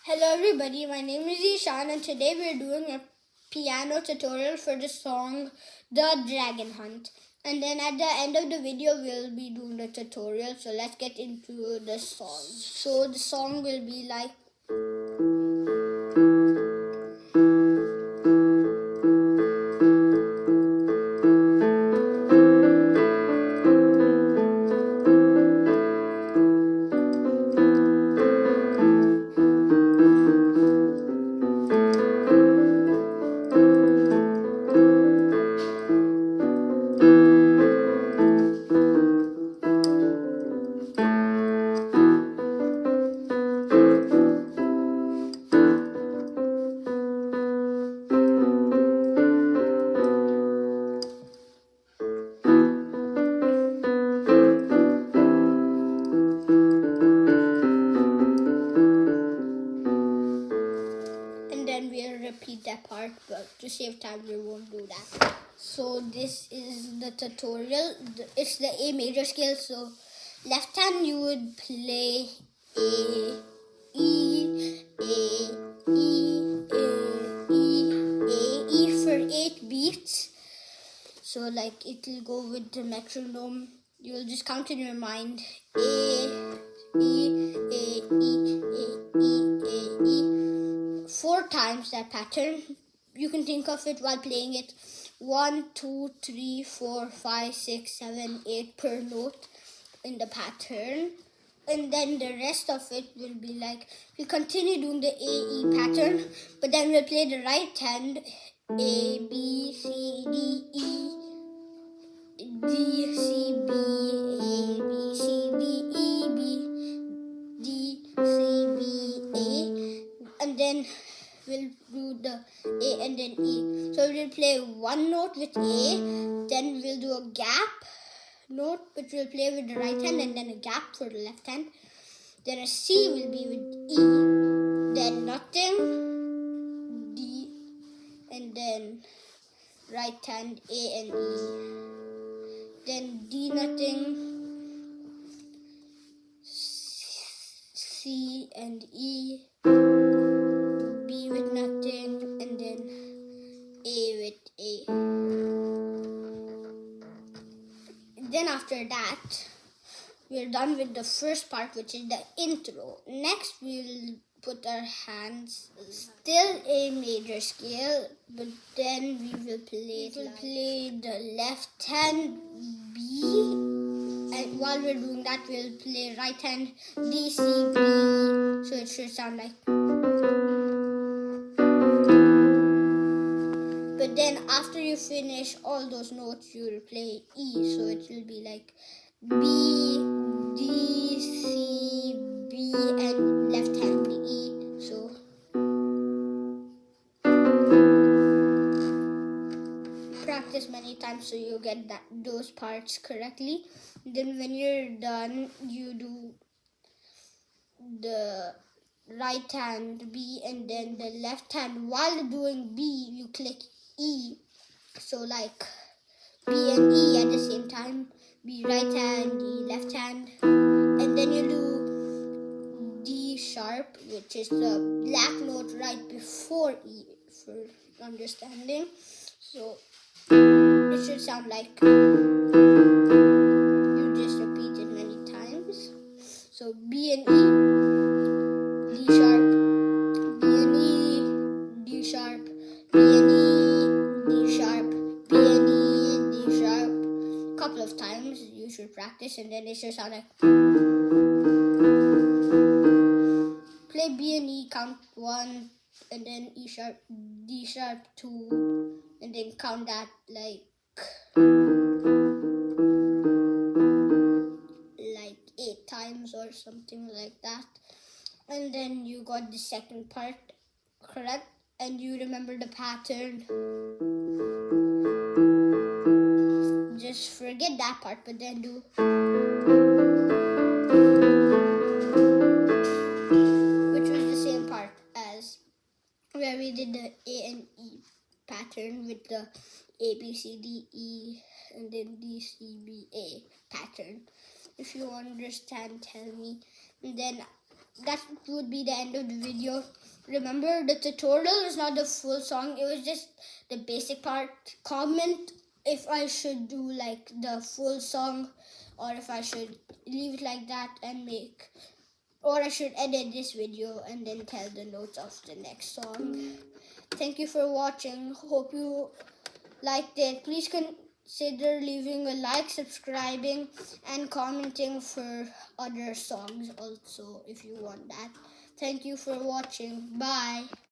Hello everybody, my name is Ishan and today we're doing a piano tutorial for the song The Dragon Hunt. And then at the end of the video we'll be doing the tutorial, so let's get into the song. So the song will be like we'll repeat that part, but to save time we won't do that. So this is the tutorial. It's the A major scale, so left hand you would play A, E, A, E, A, E, A, E for 8 beats. So like it'll go with the metronome. You'll just count in your mind A, E, A, E, A, E, A, E. 4 times that pattern. You can think of it while playing it 1, 2, 3, 4, 5, 6, 7, 8 per note in the pattern. And then the rest of it will be like, we'll continue doing the A, E pattern, but then we'll play the right hand A, B, C, D, E, D, C, B, A, B, C, D, E, B, D, C, B, A, and then we'll do the A and then E. So we'll play one note with A, then we'll do a gap note which we'll play with the right hand and then a gap for the left hand. Then a C will be with E, then nothing, D, and then right hand A and E. Then D nothing, C and E, B with nothing, and then A with A. Then after that, we're done with the first part, which is the intro. Next, we'll put our hands still A major scale, but then we will play the left hand B, and while we're doing that, we'll play right hand D, C, B, so it should sound like. But then after you finish all those notes, you will play E, so it will be like B, D, C, B, and left hand E. So practice many times so you get those parts correctly. Then when you're done, you do the right hand B and then the left hand. While doing B, you click E. So like B and E at the same time. B right hand, D left hand. And then you do D sharp, which is the black note right before E for understanding. So it should sound like, you just repeat it many times. So B and E, D sharp, B and E, D sharp, B and E, D sharp, B and E, D sharp. Couple of times you should practice, and then it should sound like. Play B and E, count 1, and then E sharp, D sharp 2, and then count that like 8 times or something like that. And then you got the second part correct, and you remember the pattern. Just forget that part, but then do. Which was the same part as where we did the A and E pattern with the A, B, C, D, E, and then D, C, B, A pattern. If you understand, tell me. And then that would be the end of the video. Remember, the tutorial is not the full song. It was just the basic part. Comment if I should do like the full song, or if I should leave it like that and make, or I should edit this video and then tell the notes of the next song. Thank you for watching. Hope you liked it. Please consider leaving a like, subscribing, and commenting for other songs also if you want that. Thank you for watching. Bye.